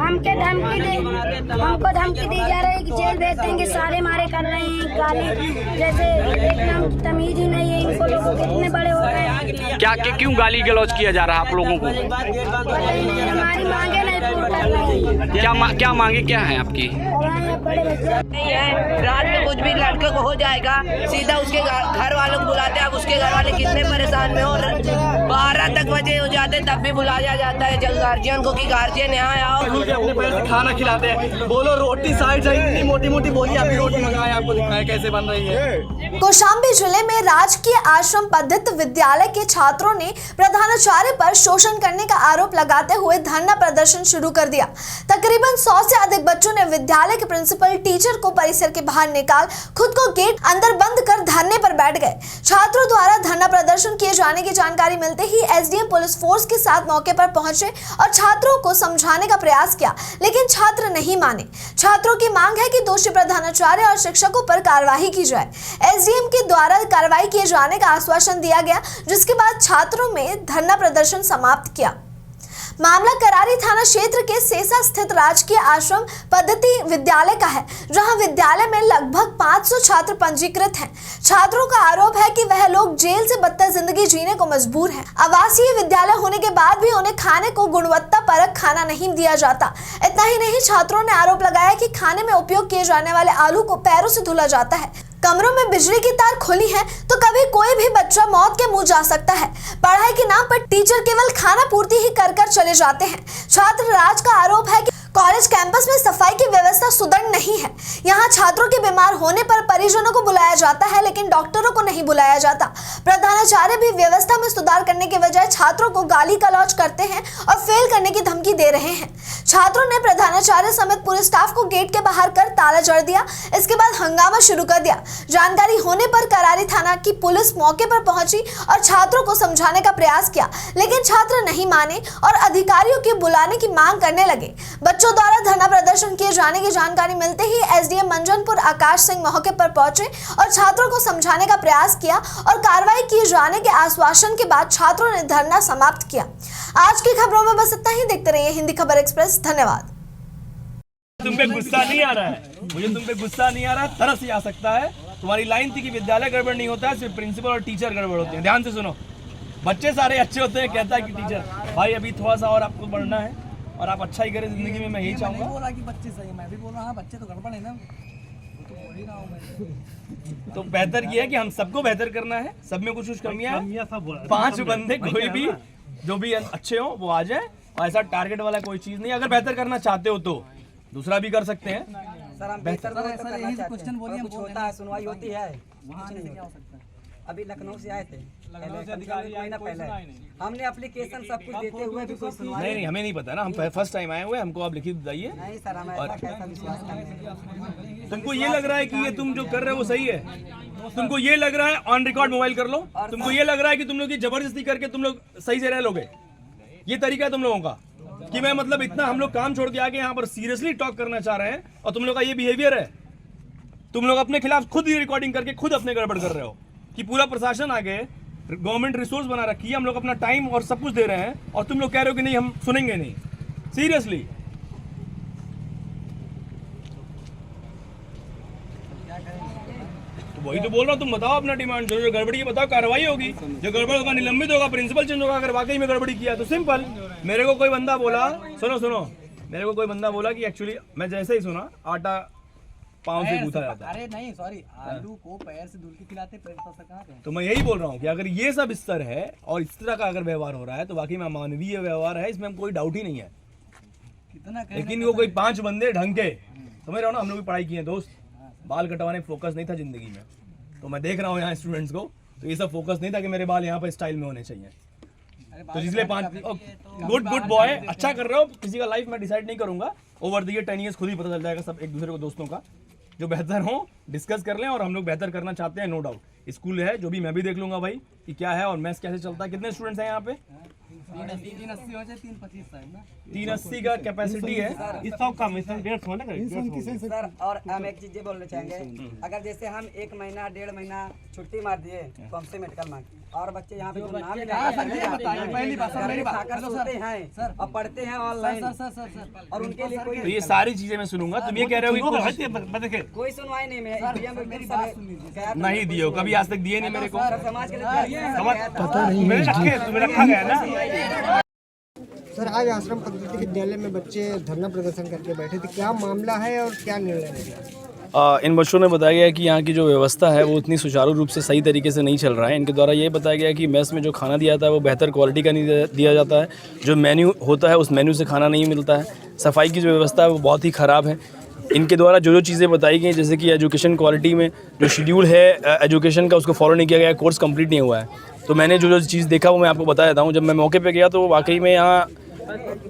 हमको धमकी दी जा रही है कि जेल भेज देंगे, सारे मारे कर रहे हैं गाली, जैसे एक नाम की तमीज ही नहीं है इनको लोगों को, इतने बड़े हो गए। क्या क्यों गाली गलौज किया जा रहा है आप लोगों को? हमारी मांगे नहीं पूरी कर रही है। क्या मांगे क्या है आपकी? बड़े बच्चे नहीं है, रात में कुछ भी लड़के को हो जाएगा सीधा उसके घर वालों को बुलाते हैं। अब उसके घर वाले कितने परेशान में हो, 12 तक बजे हो जाते तब भी बुलाया जाता है जब गार्जियन को कि गार्जियन यहाँ आओ। अपने पैर से खाना खिलाते हैं, बोलो रोटी साइड इतनी मोटी मोटी बोली, अभी रोटी मंगाए आपको दिखाए कैसे बन रही है। कौशाम्बी जिले में राजकीय आश्रम पद्धत विद्यालय के छात्रों ने प्रधानाचार्य पर शोषण करने का आरोप लगाते हुए धरना प्रदर्शन शुरू कर दिया। तकरीबन 100 से अधिक बच्चों ने विद्यालय के प्रिंसिपल टीचर को परिसर के बाहर निकाल खुद को गेट अंदर बंद कर धरने पर बैठ गए। छात्रों द्वारा धरना प्रदर्शन किए जाने की जानकारी मिलते ही एसडीएम पुलिस फोर्स के साथ मौके पर पहुंचे और छात्रों को समझाने का प्रयास किया, लेकिन छात्र नहीं माने। छात्रों की मांग है कि दोषी प्रधानाचार्य और शिक्षकों पर कार्रवाई की जाए। एसडीएम के द्वारा कार्रवाई किए जाने का आश्वासन दिया गया, जिसके बाद छात्रों में धरना प्रदर्शन समाप्त किया। मामला करारी थाना क्षेत्र के सेसा स्थित राजकीय आश्रम पद्धति विद्यालय का है, जहां विद्यालय में लगभग 500 छात्र पंजीकृत हैं। छात्रों का आरोप है कि वह लोग जेल से बदतर जिंदगी जीने को मजबूर हैं। आवासीय विद्यालय होने के बाद भी उन्हें खाने को गुणवत्ता परक खाना नहीं दिया जाता। इतना ही नहीं, छात्रों ने आरोप लगाया कि खाने में उपयोग किए जाने वाले आलू को पैरों से धुला जाता है। कमरों में बिजली की तार खुली है तो कभी कोई भी बच्चा मौत के मुंह जा सकता है। पढ़ाई के नाम पर टीचर केवल खाना पूर्ति ही कर चले जाते हैं। छात्र राज का आरोप है कि कॉलेज कैंपस में सफाई की व्यवस्था सुदृढ़ नहीं है। यहाँ छात्रों के बीमार होने पर परिजनों को बुलाया जाता है, लेकिन डॉक्टरों को नहीं बुलाया जाता। प्रधानाचार्य भी व्यवस्था में सुधार करने के बजाय छात्रों को गाली गलौज करते हैं और फेल करने की धमकी दे रहे हैं। छात्रों ने प्रधानाचार्य समेत पूरे स्टाफ को गेट के बाहर कर ताला जड़ दिया। इसके बाद हंगामा शुरू कर दिया। जानकारी होने पर करारी थाना की पुलिस मौके पर पहुंची और छात्रों को समझाने का प्रयास किया, लेकिन छात्र नहीं माने और अधिकारियों के बुलाने की मांग करने लगे। बच्चों द्वारा धरना प्रदर्शन किए जाने की जानकारी मिलते ही एसडीएम मंजनपुर आकाश सिंह मौके पर पहुंचे और छात्रों को समझाने का प्रयास किया और कार्रवाई किए जाने के आश्वासन के बाद छात्रों ने धरना समाप्त किया। आज की खबरों में बस इतना ही। देखते रहिए हिंदी खबर एक्सप्रेस। धन्यवाद। तुम पे गुस्सा नहीं आ रहा है, मुझे तुम पे गुस्सा नहीं आ रहा, तरस ही आ सकता है। तुम्हारी लाइन थी कि विद्यालय गड़बड़ नहीं होता है, सिर्फ प्रिंसिपल और टीचर गड़बड़ होते हैं। ध्यान से सुनो, बच्चे सारे अच्छे होते हैं, कहता है कि टीचर भाई अभी थोड़ा सा और आपको बढ़ना है और आप अच्छा ही करें जिंदगी में, मैं यही चाहूंगा। बोला कि बच्चे सही, मैं भी बोल रहा हूं बच्चे तो गड़बड़ है ना, तो बोल ही रहा हूं मैं। तो बेहतर ये है कि हम सबको बेहतर करना है, सब में कुछ कमियां हैं। 5 बंदे कोई भी जो भी अच्छे हो वो आ जाए, और ऐसा टारगेट वाला कोई चीज नहीं। अगर बेहतर करना चाहते हो तो दूसरा भी कर सकते हैं। सर हम बेहतर यही क्वेश्चन बोलिए, कुछ होता है, सुनवाई होती है, वहाँ से क्या हो सकता है। अभी लखनऊ से आए थे, पहले हमने एप्लीकेशन सब कुछ देते हुए भी कोई सुनवाई नहीं, हमें नहीं पता ना, हम फर्स्ट टाइम आए हुए, हमको आप लिखित बताइए। नहीं सर, हमें ऐसा कैसा विश्वास करें। तुमको ये लग रहा है कि ये तुम जो कर रहे हो वो सही है? तुमको ये लग रहा है, ऑन रिकॉर्ड मोबाइल कर लो, तुमको ये लग रहा है कि तुम लोग की जबरदस्ती करके तुम लोग सही से रह लोगे? ये तरीका है तुम लोगों का कि मैं मतलब इतना हम लोग काम छोड़ के आके यहाँ पर सीरियसली टॉक करना चाह रहे हैं और तुम लोग का ये बिहेवियर है? तुम लोग अपने खिलाफ खुद ही रिकॉर्डिंग करके खुद अपने गड़बड़ कर रहे हो कि पूरा प्रशासन आगे गवर्नमेंट रिसोर्स बना रखी है, हम लोग अपना टाइम और सब कुछ दे रहे हैं और तुम लोग कह रहे हो कि नहीं हम सुनेंगे नहीं। सीरियसली तो वही तो बोल रहा हूँ, तुम बताओ अपना डिमांड, जो गड़बड़ी है बताओ, कार्रवाई होगी। जो गड़बड़ होगा निलंबित होगा, प्रिंसिपल चेंज होगा। अगर वाकई में गड़बड़ी किया तो सिंपल। मेरे को कोई बंदा बोला, सुनो, मेरे को कोई बंदा बोला कि एक्चुअली मैं जैसे ही सुना आटा पाँव से गूंथा जाता है। अरे नहीं सॉरी, आलू को पैर से धुल के खिलाते, पैर से कहाँ गए? तो मैं यही बोल रहा हूँ कि अगर ये सब स्तर है और इस तरह का अगर व्यवहार हो रहा है तो वाकई में मानवीय व्यवहार है, इसमें कोई डाउट ही नहीं है। लेकिन वो कोई 5 बंदे ढंग के, समझ रहे हो ना, हम लोग भी पढ़ाई किए दोस्त, बाल कटवाने फोकस नहीं था जिंदगी में। तो मैं देख रहा हूँ यहाँ स्टूडेंट्स को, तो ये सब फोकस नहीं था कि मेरे बाल यहाँ पर स्टाइल में होने चाहिए। तो इसलिए 5 गुड बॉय, अच्छा कर रहे हो। किसी का लाइफ मैं डिसाइड नहीं करूंगा, ओवर द ईयर 10 ईयर्स खुद ही पता चल जाएगा सब एक दूसरे को, दोस्तों का। जो बेहतर हो डिस्कस कर लें, और हम लोग बेहतर करना चाहते हैं, नो डाउट। स्कूल है जो भी मैं भी देख लूंगा भाई कि क्या है और मैथ्स कैसे चलता है। कितने स्टूडेंट्स हैं यहाँ पे? 380 का कैपेसिटी है। सर और हम एक चीज ये बोलना चाहेंगे, अगर जैसे हम 1 महीना 1.5 महीना छुट्टी मार दिए तो हमसे मेडिकल मांगी और बच्चे यहाँ पे जो नाम खाकर सोते हैं और पढ़ते हैं ऑनलाइन और उनके लिए तो ये सारी चीजें मैं सुनूंगा। तुम ये कह रहे हो कि कोई सुनवाई नहीं नहीं दिए हो, कभी आज तक दिए नहीं मेरे को। समाज के लिए तुम्हें रखा गया ना। सर आज आश्रम पद्धति विद्यालय में बच्चे धरना प्रदर्शन करके बैठे थे, क्या मामला है और क्या निर्णय लिया? इन बच्चों ने बताया गया कि यहाँ की जो व्यवस्था है वो इतनी सुचारू रूप से सही तरीके से नहीं चल रहा है। इनके द्वारा ये बताया गया कि मेस में जो खाना दिया जाता है वो बेहतर क्वालिटी का नहीं दिया जाता है। जो मेन्यू होता है उस मेन्यू से खाना नहीं मिलता है। सफाई की जो व्यवस्था है वो बहुत ही ख़राब है। इनके द्वारा जो चीज़ें बताई गई, जैसे कि एजुकेशन क्वालिटी में जो शेड्यूल है एजुकेशन का उसको फॉलो नहीं किया गया, कोर्स कंप्लीट नहीं हुआ है। तो मैंने जो चीज़ देखा वो मैं आपको बता देता हूँ। जब मैं मौके पे गया तो वाकई में यहाँ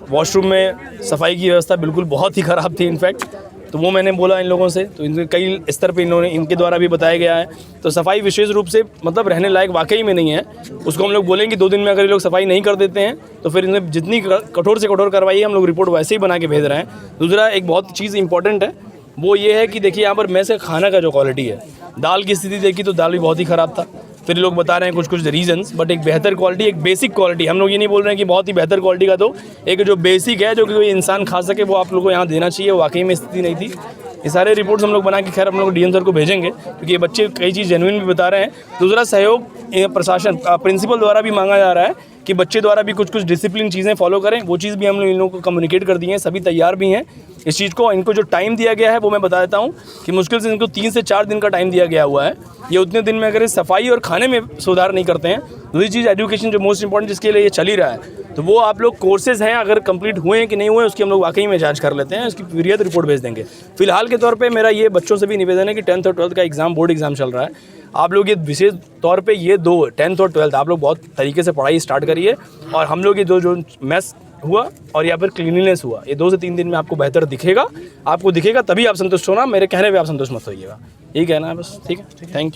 वॉशरूम में सफाई की व्यवस्था बिल्कुल बहुत ही ख़राब थी इनफैक्ट। तो वो मैंने बोला इन लोगों से, तो इनके कई स्तर पे इनके द्वारा भी बताया गया है। तो सफाई विशेष रूप से मतलब रहने लायक वाकई में नहीं है। उसको हम लोग बोलेंगे 2 दिन में अगर ये लोग सफाई नहीं कर देते हैं तो फिर इन्हें जितनी कठोर से कठोर कार्रवाई है हम लोग रिपोर्ट वैसे ही बना के भेज रहे हैं। दूसरा एक बहुत चीज़ इंपॉर्टेंट है वो ये है कि देखिए यहाँ पर मैस का खाना का जो क्वालिटी है, दाल की स्थिति देखी तो दाल भी बहुत ही ख़राब था। फिर लोग बता रहे हैं कुछ रीजंस, बट एक बेहतर क्वालिटी, एक बेसिक क्वालिटी, हम लोग ये नहीं बोल रहे हैं कि बहुत ही बेहतर क्वालिटी का, तो एक जो बेसिक है जो कि कोई इंसान खा सके वो आप लोगों को यहाँ देना चाहिए। वाकई में स्थिति नहीं थी। ये सारे रिपोर्ट्स हम लोग बना के खैर हम लोग डीएम सर को भेजेंगे क्योंकि ये बच्चे कई चीज़ जेन्युइन भी बता रहे हैं। दूसरा सहयोग प्रशासन प्रिंसिपल द्वारा भी मांगा जा रहा है कि बच्चे द्वारा भी कुछ डिसिप्लिन चीज़ें फॉलो करें। वो चीज़ भी हम लोग इन लोगों को कम्युनिकेट कर दी हैं, सभी तैयार भी हैं इस चीज़ को। इनको जो टाइम दिया गया है वो मैं बता देता हूँ कि मुश्किल से इनको 3 से 4 दिन का टाइम दिया गया हुआ है। ये उतने दिन में अगर सफाई और खाने में सुधार नहीं करते हैं, दूसरी चीज़ एजुकेशन जो मोस्ट इंपॉर्टेंट जिसके लिए ये चल ही रहा है, तो वो आप लोग कोर्सेज हैं अगर कंप्लीट हुए हैं कि नहीं हुए उसकी हम लोग वाकई में जांच कर लेते हैं, उसकी पीरियड रिपोर्ट भेज देंगे। फिलहाल के तौर पे मेरा ये बच्चों से भी निवेदन है कि 10th और 12th का एग्जाम बोर्ड एग्जाम चल रहा है। आप लोग ये विशेष तौर पे ये 2 10th और 12th आप लोग बहुत तरीके से पढ़ाई स्टार्ट करिए और हम लोग ये जो मैथ्स हुआ और यहाँ पर क्लीनलीनेस हुआ, ये 2 से 3 दिन में आपको बेहतर दिखेगा। आपको दिखेगा तभी आप संतुष्ट होना, मेरे कहने पे आप संतुष्ट मत होइएगा। यही कहना है बस। ठीक है, थैंक यू।